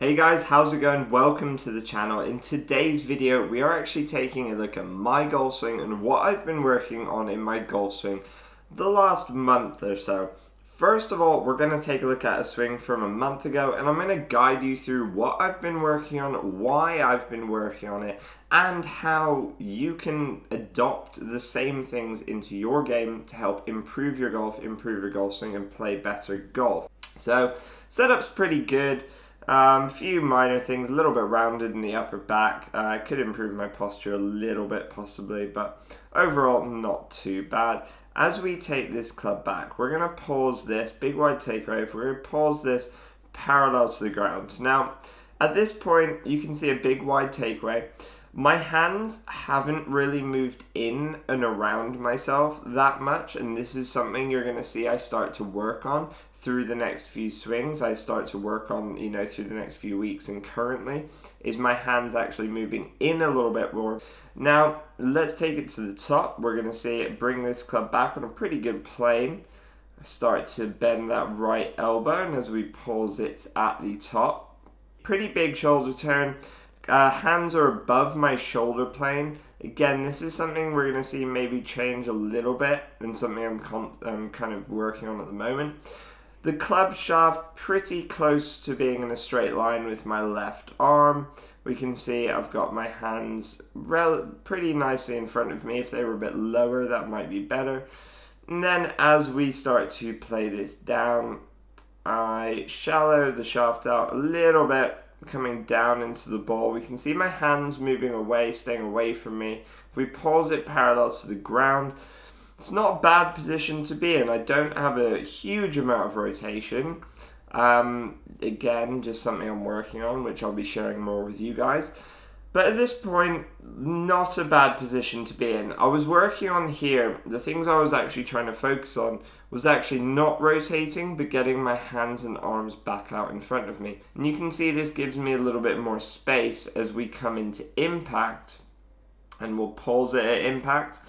Hey guys, how's it going? Welcome to the channel. In today's video, we are actually taking a look at my golf swing and what I've been working on in my golf swing the last month or so. First of all, we're going to take a look at a swing from a month ago, and I'm going to guide you through what I've been working on, why I've been working on it, and how you can adopt the same things into your game to help improve your golf swing, and play better golf. So, setup's pretty good. A few minor things, a little bit rounded in the upper back. I could improve my posture a little bit possibly, but overall not too bad. As we take this club back, we're going to pause this, big wide take right, we're going to pause this parallel to the ground. Now, at this point, you can see a big wide take right. My hands haven't really moved in and around myself that much, and this is something you're going to see I start to work on through the next few swings. I start to work on, through the next few weeks, and currently is my hands actually moving in a little bit more. Now, let's take it to the top. We're going to see it bring this club back on a pretty good plane. Start to bend that right elbow, and as we pause it at the top, pretty big shoulder turn. Hands are above my shoulder plane. Again, this is something we're going to see maybe change a little bit, and something I'm kind of working on at the moment. The club shaft pretty close to being in a straight line with my left arm. We can see I've got my hands pretty nicely in front of me. If they were a bit lower, that might be better. And then as we start to play this down, I shallow the shaft out a little bit, coming down into the ball. We can see my hands moving away, staying away from me. If we pause it parallel to the ground, it's not a bad position to be in. I don't have a huge amount of rotation. Again, just something I'm working on, which I'll be sharing more with you guys. But at this point, not a bad position to be in. I was working on here, the things I was actually trying to focus on was actually not rotating, but getting my hands and arms back out in front of me. And you can see this gives me a little bit more space as we come into impact, and we'll pause it at impact.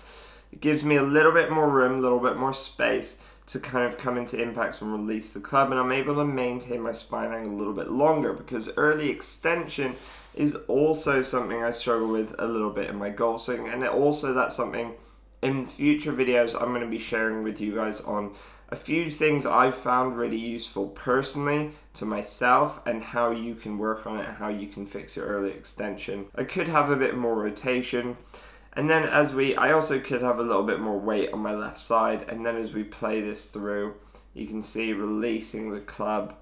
It gives me a little bit more room, a little bit more space to kind of come into impact and release the club, and I'm able to maintain my spine angle a little bit longer, because early extension is also something I struggle with a little bit in my golf swing, and that's something in future videos I'm going to be sharing with you guys on a few things I've found really useful personally to myself, and how you can work on it, how you can fix your early extension. I could have a bit more rotation. And then I also could have a little bit more weight on my left side, and then as we play this through, you can see releasing the club.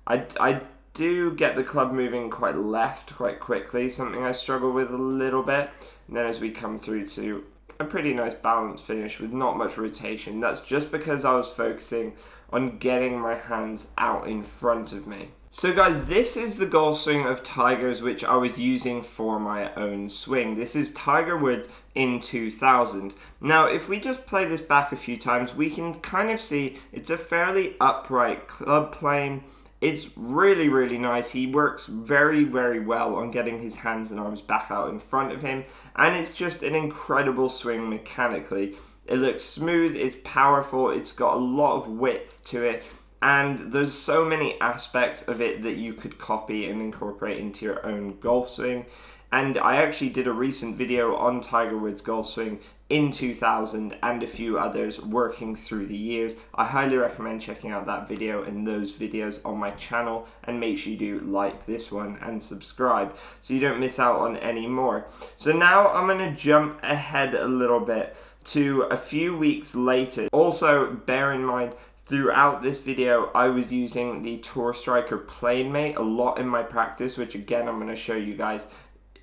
I do get the club moving quite left quite quickly, something I struggle with a little bit. And then as we come through to a pretty nice balanced finish with not much rotation, that's just because I was focusing on getting my hands out in front of me. So guys, this is the golf swing of Tiger's which I was using for my own swing. This is Tiger Woods in 2000. Now, if we just play this back a few times, we can kind of see it's a fairly upright club plane. It's really, really nice. He works very, very well on getting his hands and arms back out in front of him, and it's just an incredible swing mechanically. It looks smooth, it's powerful, it's got a lot of width to it, and there's so many aspects of it that you could copy and incorporate into your own golf swing. And I actually did a recent video on Tiger Woods' golf swing in 2000 and a few others working through the years. I highly recommend checking out that video and those videos on my channel, and make sure you do like this one and subscribe so you don't miss out on any more. So now I'm going to jump ahead a little bit to a few weeks later. Also, bear in mind, throughout this video, I was using the Tour Striker PlaneMate a lot in my practice, which again, I'm going to show you guys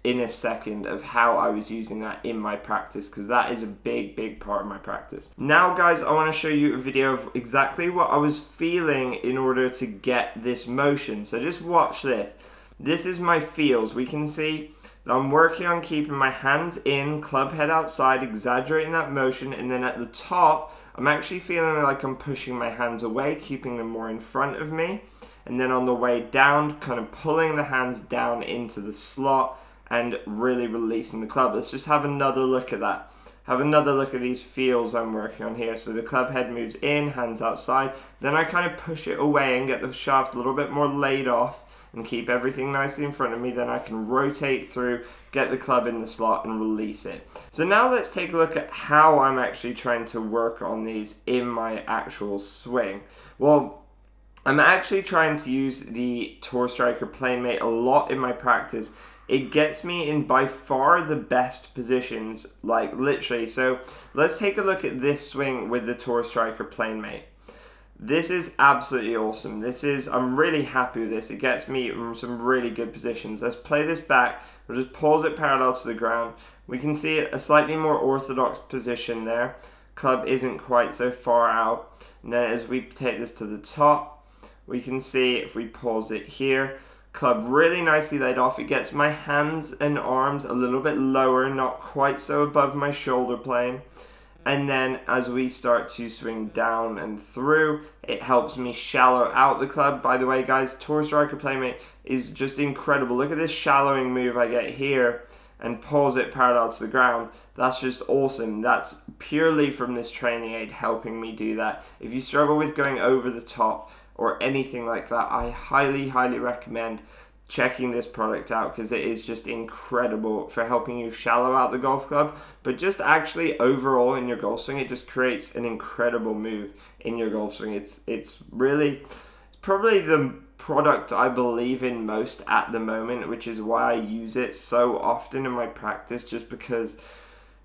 in a second of how I was using that in my practice, because that is a big, big part of my practice. Now guys, I want to show you a video of exactly what I was feeling in order to get this motion. So just watch this. This is my feels. We can see that I'm working on keeping my hands in, club head outside, exaggerating that motion, and then at the top, I'm actually feeling like I'm pushing my hands away, keeping them more in front of me. And then on the way down, kind of pulling the hands down into the slot and really releasing the club. Let's just have another look at that. Have another look at these feels I'm working on here. So the club head moves in, hands outside. Then I kind of push it away and get the shaft a little bit more laid off. and keep everything nicely in front of me, then I can rotate through, get the club in the slot and release it. So now let's take a look at how I'm actually trying to work on these in my actual swing. Well, I'm actually trying to use the Tour Striker Planemate a lot in my practice. It gets me in by far the best positions, like literally. So let's take a look at this swing with the Tour Striker Planemate. This is absolutely awesome. I'm really happy with this. It gets me in some really good positions. Let's play this back. We'll just pause it parallel to the ground. We can see a slightly more orthodox position there. Club isn't quite so far out. And then as we take this to the top, we can see if we pause it here, club really nicely laid off. It gets my hands and arms a little bit lower, not quite so above my shoulder plane. And then as we start to swing down and through, it helps me shallow out the club. By the way, guys, Tour Striker Planemate is just incredible. Look at this shallowing move I get here and pause it parallel to the ground. That's just awesome. That's purely from this training aid helping me do that. If you struggle with going over the top or anything like that, I highly recommend checking this product out, because it is just incredible for helping you shallow out the golf club, but just actually overall in your golf swing, it just creates an incredible move in your golf swing. It's probably the product I believe in most at the moment, which is why I use it so often in my practice, just because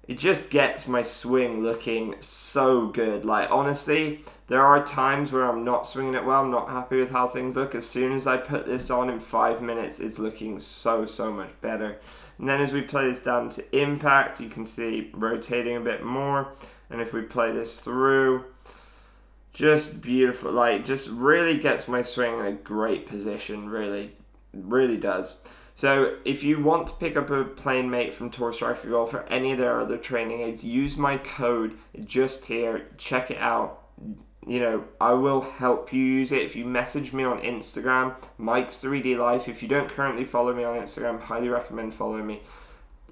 it just gets my swing looking so good. Like, honestly, there are times where I'm not swinging it well, I'm not happy with how things look. As soon as I put this on in 5 minutes, it's looking so much better. And then as we play this down to impact, you can see rotating a bit more. And if we play this through, just beautiful. Like, just really gets my swing in a great position, really does. So if you want to pick up a Planemate from Tour Striker Golf or any of their other training aids, use my code just here. Check it out. You know, I will help you use it. If you message me on Instagram, Mike's 3D Life. If you don't currently follow me on Instagram, highly recommend following me.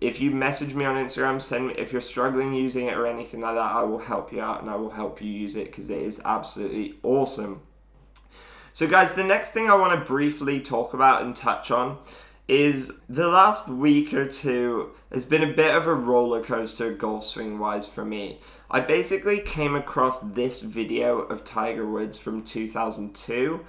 If you message me on Instagram, send me, if you're struggling using it or anything like that, I will help you out and I will help you use it, because it is absolutely awesome. So guys, the next thing I want to briefly talk about and touch on is the last week or two has been a bit of a roller coaster golf swing wise for me. I basically came across this video of Tiger Woods from 2002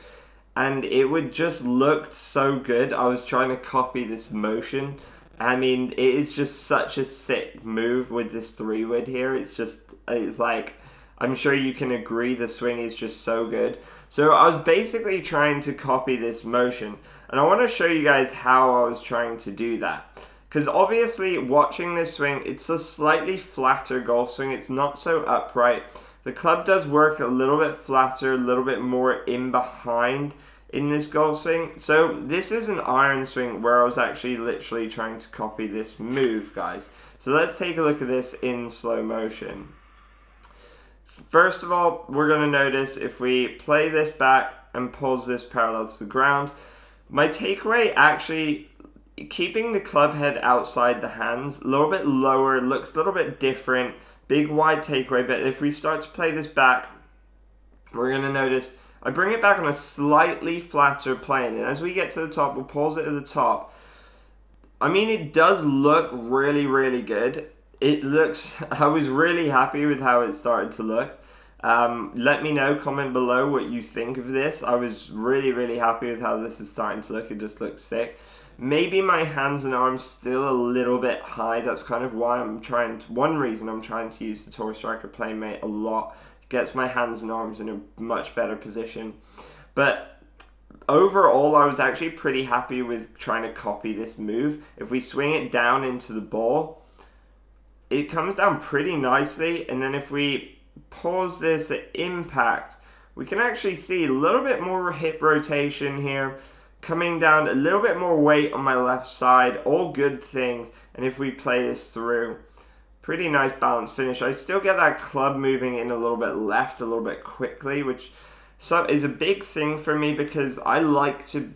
and it would just looked so good. I was trying to copy this motion. I mean, it is just such a sick move with this 3-wood here. It's like, I'm sure you can agree the swing is just so good. So I was basically trying to copy this motion, and I want to show you guys how I was trying to do that. Because obviously watching this swing, it's a slightly flatter golf swing. It's not so upright. The club does work a little bit flatter, a little bit more in behind in this golf swing. So this is an iron swing where I was actually literally trying to copy this move, guys. So let's take a look at this in slow motion. First of all, we're going to notice if we play this back and pulls this parallel to the ground, my takeaway actually, keeping the club head outside the hands, a little bit lower, looks a little bit different, big wide takeaway, but if we start to play this back, we're going to notice I bring it back on a slightly flatter plane, and as we get to the top, we'll pause it at the top. I mean, it does look really good. It looks, I was really happy with how it started to look. Let me know, comment below what you think of this. I was really happy with how this is starting to look. It just looks sick. Maybe my hands and arms still a little bit high. That's kind of why one reason I'm trying to use the Tour Striker Planemate a lot. It gets my hands and arms in a much better position. But overall, I was actually pretty happy with trying to copy this move. If we swing it down into the ball, it comes down pretty nicely, and then if we pause this at impact, we can actually see a little bit more hip rotation here, coming down, a little bit more weight on my left side, all good things. And if we play this through, pretty nice balanced finish. I still get that club moving in a little bit left, a little bit quickly, which is a big thing for me because I like to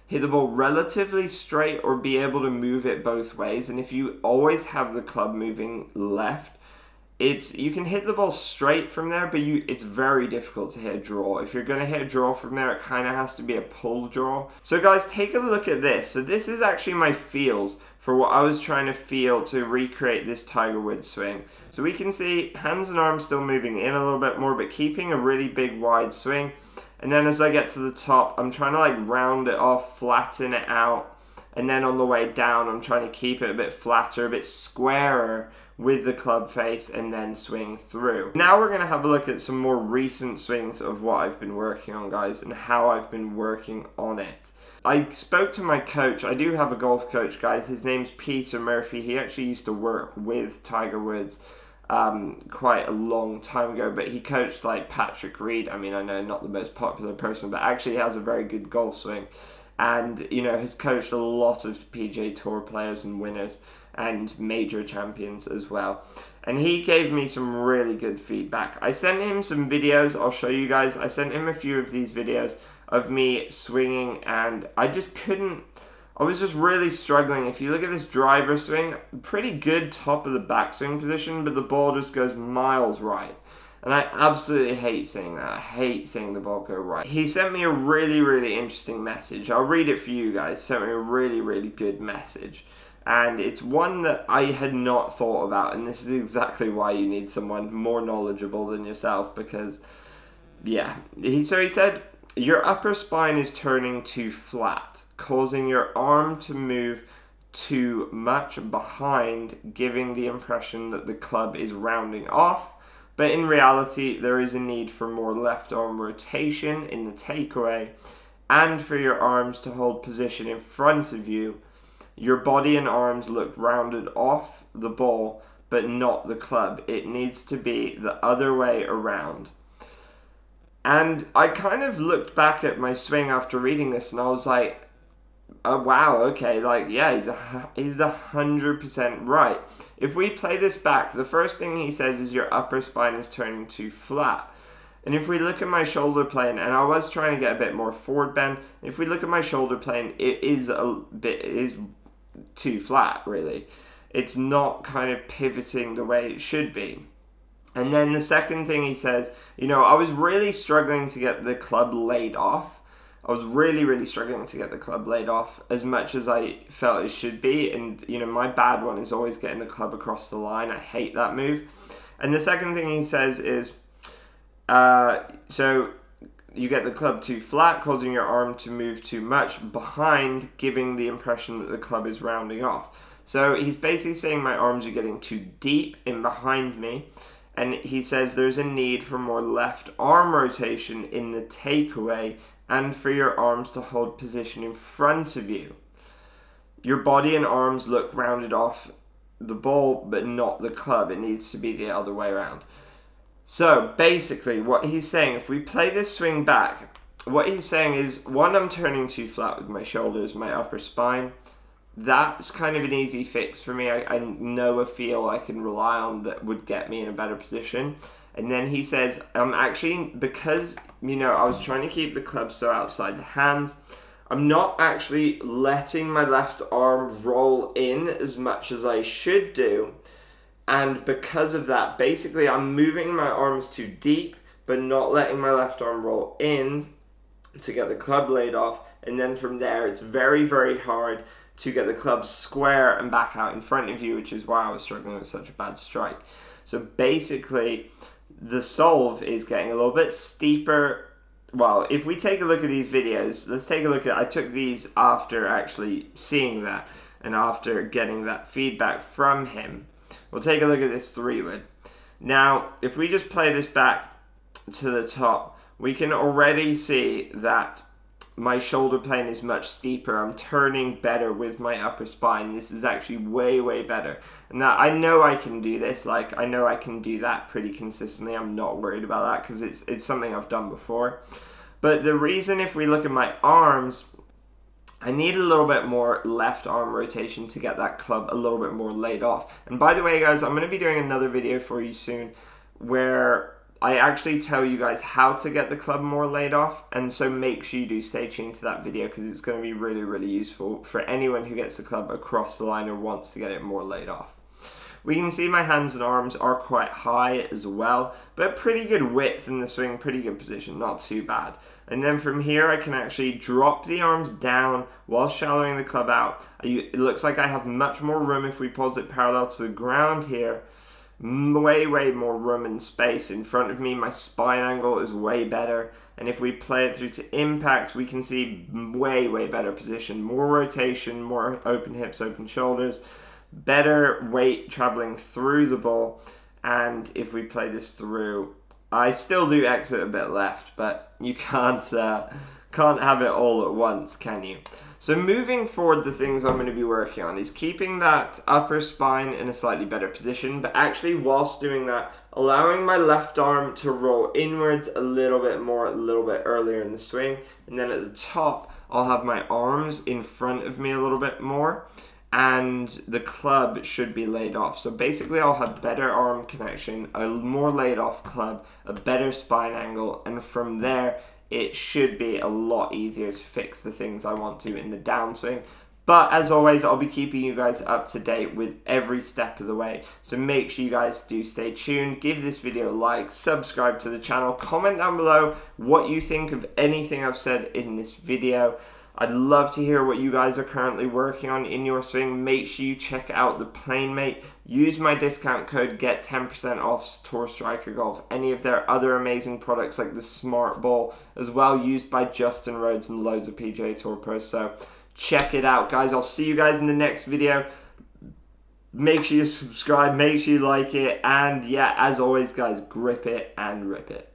hit the ball relatively straight or be able to move it both ways. And if you always have the club moving left, you can hit the ball straight from there, but it's very difficult to hit a draw. If you're going to hit a draw from there, it kind of has to be a pull draw. So guys, take a look at this. So this is actually my feels for what I was trying to feel to recreate this Tiger Woods swing. So we can see hands and arms still moving in a little bit more, but keeping a really big wide swing. And then as I get to the top, I'm trying to like round it off, flatten it out. And then on the way down, I'm trying to keep it a bit flatter, a bit squarer with the club face, and then swing through. Now we're going to have a look at some more recent swings of what I've been working on, guys, and how I've been working on it. I spoke to my coach. I do have a golf coach, guys. His name's Peter Murphy. He actually used to work with Tiger Woods quite a long time ago, but he coached like Patrick Reed. I mean, I know not the most popular person, but actually has a very good golf swing. And, you know, has coached a lot of PGA Tour players and winners and major champions as well. And he gave me some really good feedback. I sent him some videos, I'll show you guys. I sent him a few of these videos of me swinging, and I just couldn't, I was just really struggling. If you look at this driver swing, pretty good top of the backswing position, but the ball just goes miles right. And I absolutely hate saying that. I hate seeing the ball go right. He sent me a really, really interesting message. I'll read it for you guys. He sent me a really, really good message. And it's one that I had not thought about. And this is exactly why you need someone more knowledgeable than yourself. Because, yeah. So he said, your upper spine is turning too flat, causing your arm to move too much behind, giving the impression that the club is rounding off. But in reality, there is a need for more left arm rotation in the takeaway, and for your arms to hold position in front of you. Your body and arms look rounded off the ball, but not the club. It needs to be the other way around. And I kind of looked back at my swing after reading this, and I was like, oh, wow, okay, like, yeah, he's 100% right. If we play this back, the first thing he says is your upper spine is turning too flat. And if we look at my shoulder plane, and I was trying to get a bit more forward bend, if we look at my shoulder plane, it is too flat, really. It's not kind of pivoting the way it should be. And then the second thing he says, you know, I was really struggling to get the club laid off. I was really, really struggling to get the club laid off as much as I felt it should be. And, you know, my bad one is always getting the club across the line. I hate that move. And the second thing he says is, so you get the club too flat, causing your arm to move too much behind, giving the impression that the club is rounding off. So he's basically saying my arms are getting too deep in behind me. And he says there's a need for more left arm rotation in the takeaway, and for your arms to hold position in front of you. Your body and arms look rounded off the ball, but not the club. It needs to be the other way around. So basically what he's saying, if we play this swing back, what he's saying is, one, I'm turning too flat with my shoulders, my upper spine. That's kind of an easy fix for me. I know a feel I can rely on that would get me in a better position. And then he says, I'm actually, because, you know, I was trying to keep the club so outside the hands, I'm not actually letting my left arm roll in as much as I should do. And because of that, basically I'm moving my arms too deep, but not letting my left arm roll in to get the club laid off. And then from there, it's very, very hard to get the club square and back out in front of you, which is why I was struggling with such a bad strike. So basically, the solve is getting a little bit steeper. Well, if we take a look at these videos, let's take a look at, I took these after actually seeing that and after getting that feedback from him. We'll take a look at this 3-wood. Now, if we just play this back to the top, we can already see that my shoulder plane is much steeper. I'm turning better with my upper spine. This is actually way, way better. Now, I know I can do this. Like, I know I can do that pretty consistently. I'm not worried about that because it's something I've done before. But the reason, if we look at my arms, I need a little bit more left arm rotation to get that club a little bit more laid off. And by the way, guys, I'm going to be doing another video for you soon where I actually tell you guys how to get the club more laid off, and so make sure you do stay tuned to that video because it's going to be really, really useful for anyone who gets the club across the line or wants to get it more laid off. We can see my hands and arms are quite high as well, but pretty good width in the swing, pretty good position, not too bad. And then from here I can actually drop the arms down while shallowing the club out. It looks like I have much more room if we pose it parallel to the ground here. Way more room and space in front of me. My spine angle is way better, and if we play it through to impact, we can see way better position, more rotation, more open hips, open shoulders, better weight traveling through the ball. And if we play this through, I still do exit a bit left, but you can't have it all at once, can you? So moving forward, the things I'm going to be working on is keeping that upper spine in a slightly better position, but actually whilst doing that, allowing my left arm to roll inwards a little bit more, a little bit earlier in the swing. And then at the top, I'll have my arms in front of me a little bit more, and the club should be laid off. So basically I'll have better arm connection, a more laid off club, a better spine angle, and from there it should be a lot easier to fix the things I want to in the downswing. But as always, I'll be keeping you guys up to date with every step of the way. So make sure you guys do stay tuned, give this video a like, subscribe to the channel, comment down below what you think of anything I've said in this video. I'd love to hear what you guys are currently working on in your swing. Make sure you check out the PlaneMate. Use my discount code, get 10% off Tour Striker Golf. Any of their other amazing products like the Smart Ball, as well, used by Justin Rhodes and loads of PGA Tour pros. So check it out, guys. I'll see you guys in the next video. Make sure you subscribe, make sure you like it, and yeah, as always, guys, grip it and rip it.